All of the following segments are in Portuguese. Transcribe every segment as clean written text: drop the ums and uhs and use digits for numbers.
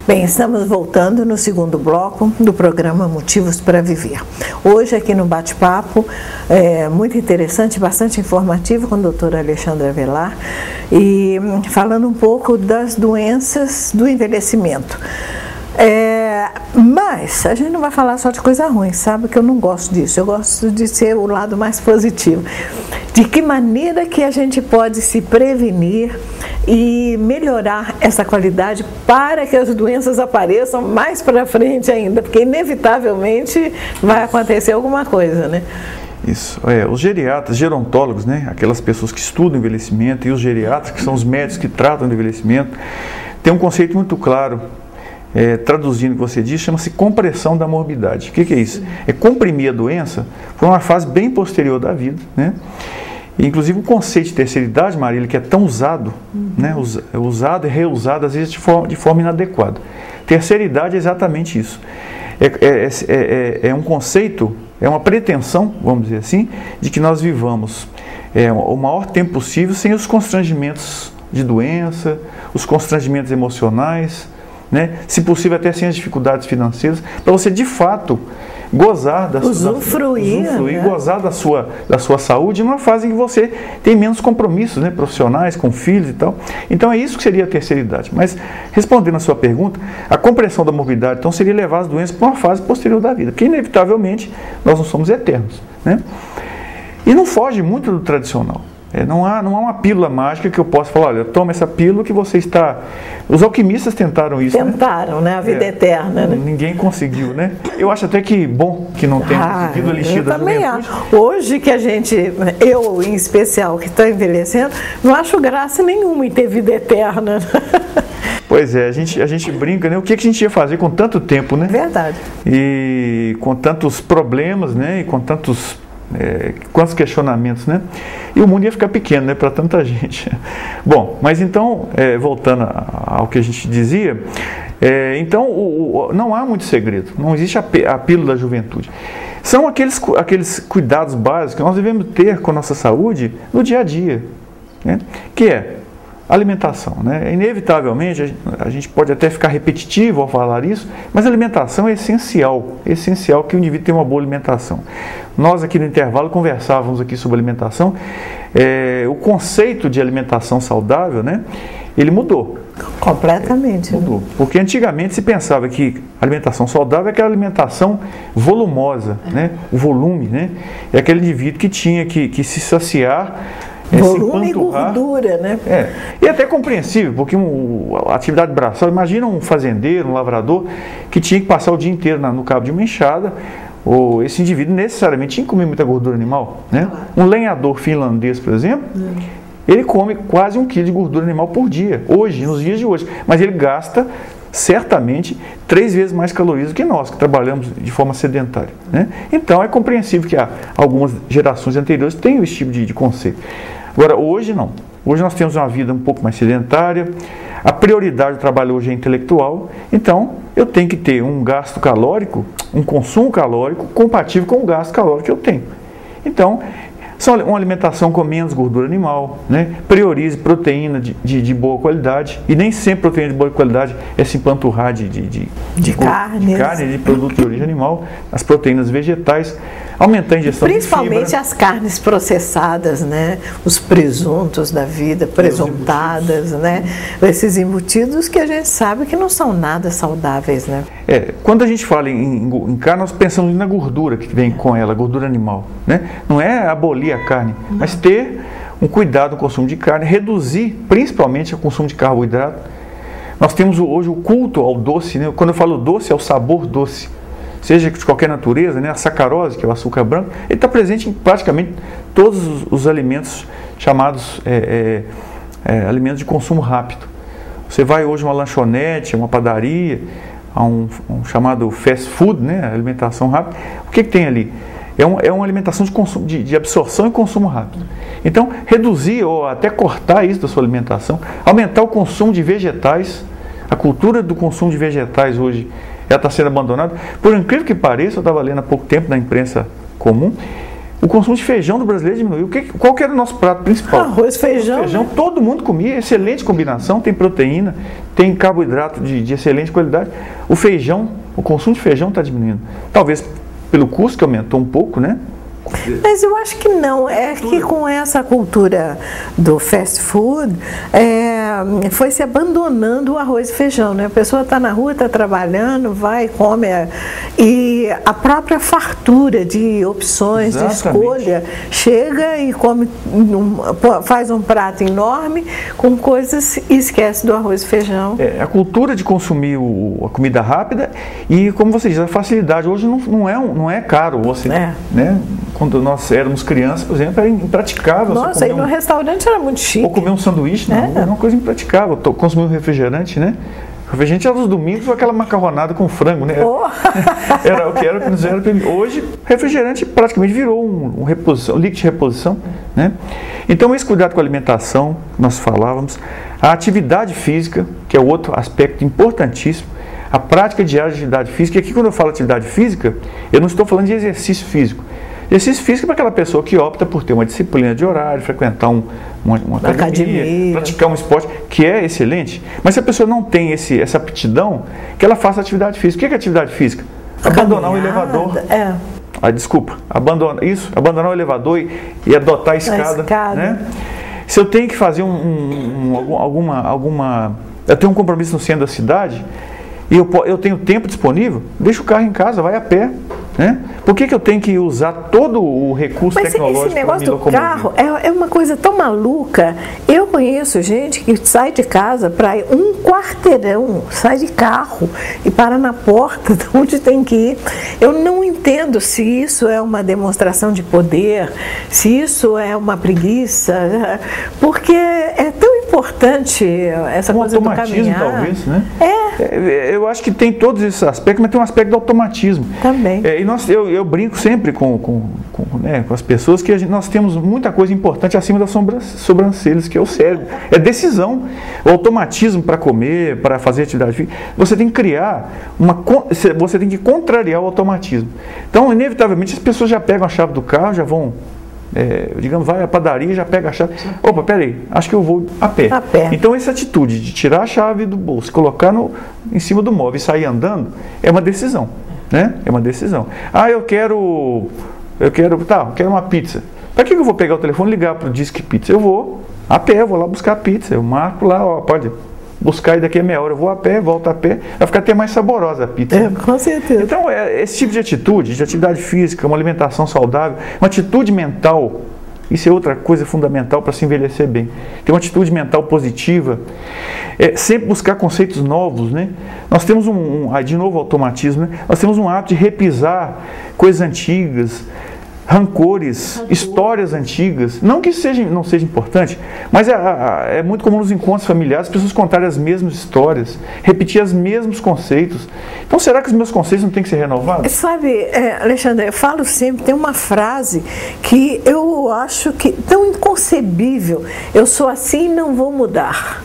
Bem, estamos voltando no segundo bloco do programa Motivos para Viver. Hoje aqui no bate-papo, muito interessante, bastante informativo com o Dr. Alexandre Avelar, e falando um pouco das doenças do envelhecimento. Mas a gente não vai falar só de coisa ruim, sabe que eu não gosto disso, eu gosto de ser o lado mais positivo. De que maneira que a gente pode se prevenir e melhorar essa qualidade para que as doenças apareçam mais para frente ainda, porque inevitavelmente vai acontecer alguma coisa, né? Isso, os geriatras, gerontólogos, né, aquelas pessoas que estudam envelhecimento, e os geriatras, que são os médicos que tratam do envelhecimento, tem um conceito muito claro. Traduzindo o que você disse, chama-se compressão da morbidade. O que é isso? É comprimir a doença por uma fase bem posterior da vida, né? E, inclusive o conceito de terceira idade, Marília, que é tão usado, né? Usado e reusado às vezes de forma inadequada. Terceira idade é exatamente isso. É um conceito, é uma pretensão, vamos dizer assim, de que nós vivamos o maior tempo possível sem os constrangimentos de doença, os constrangimentos emocionais, né? Se possível até sem as dificuldades financeiras, para você de fato gozar usufruir, né? Gozar da sua saúde numa fase em que você tem menos compromissos, né, profissionais, com filhos e tal. Então é isso que seria a terceira idade. Mas respondendo a sua pergunta, a compressão da morbidade então seria levar as doenças para uma fase posterior da vida, porque inevitavelmente nós não somos eternos, né? E não foge muito do tradicional. Não há uma pílula mágica que eu possa falar, olha, toma essa pílula que você está... Os alquimistas tentaram isso, né? A vida eterna, né? Ninguém conseguiu, né? Eu acho até que bom que não tenha conseguido a elixir da juventude. Eu também acho. Hoje que eu em especial, que estou envelhecendo, não acho graça nenhuma em ter vida eterna. Pois é, a gente brinca, né? O que a gente ia fazer com tanto tempo, né? Verdade. E com tantos problemas, né? E com quantos questionamentos, né? E o mundo ia ficar pequeno, né, para tanta gente. Bom, mas então, voltando ao que a gente dizia, então não há muito segredo, não existe a pílula da juventude. São aqueles cuidados básicos que nós devemos ter com a nossa saúde no dia a dia, né? Que é alimentação, né? Inevitavelmente, a gente pode até ficar repetitivo ao falar isso, mas a alimentação é essencial que o indivíduo tenha uma boa alimentação. Nós aqui no intervalo conversávamos aqui sobre alimentação, o conceito de alimentação saudável, né? Ele mudou. Completamente. Mudou. Porque antigamente se pensava que alimentação saudável é aquela alimentação volumosa, né? O volume, né? É aquele indivíduo que tinha que se saciar, volume e gordura, né? E até compreensível, porque a atividade braçal, imagina um fazendeiro, um lavrador, que tinha que passar o dia inteiro no cabo de uma enxada, ou esse indivíduo necessariamente tinha que comer muita gordura animal, né? Um lenhador finlandês, por exemplo, ele come quase 1 quilo de gordura animal por dia, hoje, nos dias de hoje, mas ele gasta certamente 3 vezes mais calorias do que nós, que trabalhamos de forma sedentária, né? Então é compreensível que algumas gerações anteriores tenham esse tipo de conceito. Agora, hoje não. Hoje nós temos uma vida um pouco mais sedentária, a prioridade do trabalho hoje é intelectual, então eu tenho que ter um gasto calórico, um consumo calórico compatível com o gasto calórico que eu tenho. Então, uma alimentação com menos gordura animal, né? Priorize proteína de boa qualidade, e nem sempre proteína de boa qualidade é se empanturrar de carne, de produto de origem animal, as proteínas vegetais, aumentar a ingestão principalmente de fibra. As carnes processadas, né? Os presuntos da vida, presuntadas, né? Esses embutidos que a gente sabe que não são nada saudáveis, né? Quando a gente fala em carne, nós pensamos na gordura que vem com ela, a gordura animal, né? Não é abolir a carne, mas ter um cuidado no consumo de carne, reduzir principalmente o consumo de carboidrato. Nós temos hoje o culto ao doce, né? Quando eu falo doce, é o sabor doce, seja de qualquer natureza, né? A sacarose, que é o açúcar branco, ele está presente em praticamente todos os alimentos chamados alimentos de consumo rápido. Você vai hoje a uma lanchonete, a uma padaria, a um chamado fast food, né? Alimentação rápida, o que tem ali? É uma alimentação de absorção e consumo rápido. Então, reduzir ou até cortar isso da sua alimentação, aumentar o consumo de vegetais. A cultura do consumo de vegetais hoje está sendo abandonada. Por incrível que pareça, eu estava lendo há pouco tempo na imprensa comum, O consumo de feijão do brasileiro diminuiu. Qual que era o nosso prato principal? Arroz, feijão. Feijão, né? Todo mundo comia, excelente combinação, tem proteína, tem carboidrato de excelente qualidade. O feijão, o consumo de feijão está diminuindo. Talvez pelo custo que aumentou um pouco, né? Mas eu acho que não, é que com essa cultura do fast food, foi se abandonando o arroz e feijão, né? A pessoa está na rua, está trabalhando, vai, come, e a própria fartura de opções, de escolha, chega e come, faz um prato enorme com coisas e esquece do arroz e feijão. A cultura de consumir a comida rápida e, como você diz, a facilidade. Hoje não é caro você, né? Quando nós éramos crianças, por exemplo, era impraticável. Nossa, aí no restaurante era muito chique. Ou comer um sanduíche, não, era uma coisa impraticável. Consumir um refrigerante, né? O refrigerante era nos domingos ou aquela macarronada com frango, né? Era o que era. Hoje, refrigerante praticamente virou um líquido de reposição, né? Então, esse cuidado com a alimentação, nós falávamos, a atividade física, que é outro aspecto importantíssimo, a prática diária de atividade física. E aqui, quando eu falo atividade física, eu não estou falando de exercício físico. Exercício físico é para aquela pessoa que opta por ter uma disciplina de horário, frequentar uma academia, praticar um esporte, que é excelente. Mas se a pessoa não tem essa aptidão, que ela faça atividade física. O que é atividade física? Abandonar o elevador. Abandonar o elevador e adotar a escada. Né? Se eu tenho que fazer eu tenho um compromisso no centro da cidade e eu tenho tempo disponível, deixa o carro em casa, vai a pé. Né? Por que eu tenho que usar todo o recurso tecnológico? Mas esse negócio do carro é uma coisa tão maluca. Eu conheço gente que sai de casa para ir um quarteirão, sai de carro e para na porta de onde tem que ir. Eu não entendo se isso é uma demonstração de poder, se isso é uma preguiça, porque é tão importante essa coisa do caminhar. Talvez, né? Eu acho que tem todos esses aspectos, mas tem um aspecto do automatismo. Também. Eu brinco sempre com as pessoas que nós temos muita coisa importante acima das sobrancelhas, que é o cérebro. É decisão. O automatismo para comer, para fazer atividade física. Você tem que criar você tem que contrariar o automatismo. Então, inevitavelmente, as pessoas já pegam a chave do carro, já vão, vai à padaria, já pega a chave. Opa, peraí, acho que eu vou a pé. Então, essa atitude de tirar a chave do bolso, colocar em cima do móvel e sair andando, é uma decisão. Né? É uma decisão. Eu quero uma pizza. Para que eu vou pegar o telefone e ligar para o Disque Pizza? Eu vou a pé, vou lá buscar a pizza. Eu marco lá, pode buscar e daqui a meia hora eu vou a pé, volto a pé, vai ficar até mais saborosa a pizza. Com certeza. Então, esse tipo de atitude, de atividade física, uma alimentação saudável, uma atitude mental, isso é outra coisa fundamental para se envelhecer bem. Ter uma atitude mental positiva, sempre buscar conceitos novos, né? Nós temos de novo automatismo, né? Nós temos um hábito de repisar coisas antigas, rancores, histórias antigas. Não que isso não seja importante, mas é muito comum nos encontros familiares as pessoas contarem as mesmas histórias, repetir os mesmos conceitos. Então, será que os meus conceitos não têm que ser renovados? Sabe, Alexandre, eu falo sempre, tem uma frase que eu acho que tão inconcebível: eu sou assim e não vou mudar.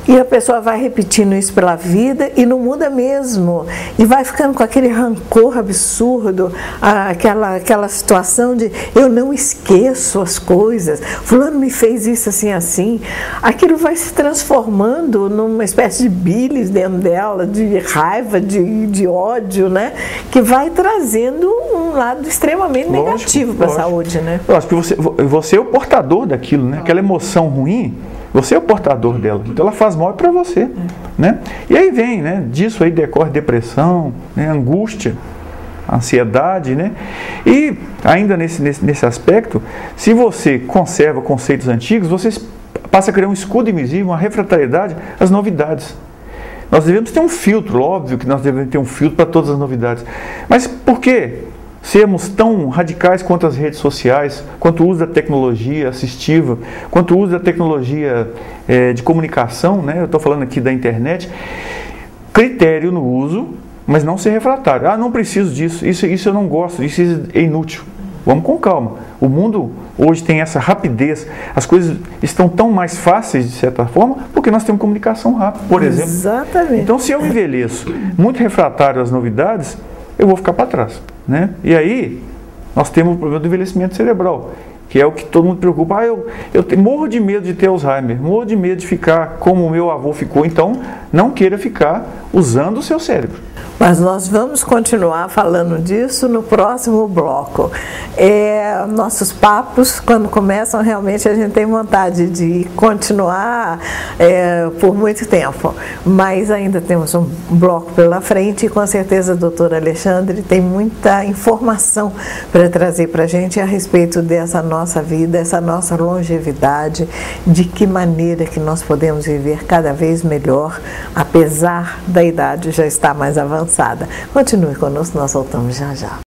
E a pessoa vai repetindo isso pela vida e não muda mesmo. E vai ficando com aquele rancor absurdo, aquela situação de eu não esqueço as coisas, fulano me fez isso assim, assim. Aquilo vai se transformando numa espécie de bilis dentro dela, de raiva, de ódio, né? Que vai trazendo um lado extremamente negativo para a saúde, né? Eu acho que você é o portador daquilo, né? Aquela emoção ruim, você é o portador dela, então ela faz mal para você, né? E aí vem, né? Disso aí decorre depressão, né? Angústia, ansiedade, né? E ainda nesse aspecto, se você conserva conceitos antigos, você passa a criar um escudo invisível, uma refratariedade às novidades. Nós devemos ter um filtro, óbvio que nós devemos ter um filtro para todas as novidades. Mas por quê? Sermos tão radicais quanto as redes sociais, quanto o uso da tecnologia assistiva, quanto o uso da tecnologia de comunicação, né? Eu estou falando aqui da internet. Critério no uso, mas não ser refratário. Não preciso disso, isso eu não gosto, isso é inútil. Vamos com calma. O mundo hoje tem essa rapidez, as coisas estão tão mais fáceis, de certa forma, porque nós temos comunicação rápida, por exemplo. Exatamente. Então, se eu envelheço muito refratário às novidades, eu vou ficar para trás. Né? E aí, nós temos o problema do envelhecimento cerebral, que é o que todo mundo preocupa. Eu morro de medo de ter Alzheimer, morro de medo de ficar como o meu avô ficou, então não queira ficar usando o seu cérebro. Mas nós vamos continuar falando disso no próximo bloco. Nossos papos, quando começam, realmente a gente tem vontade de continuar por muito tempo. Mas ainda temos um bloco pela frente e com certeza o doutor Alexandre tem muita informação para trazer para a gente a respeito dessa nossa vida, essa nossa longevidade, de que maneira que nós podemos viver cada vez melhor, apesar da idade já estar mais avançada. Continue conosco, nós voltamos já já.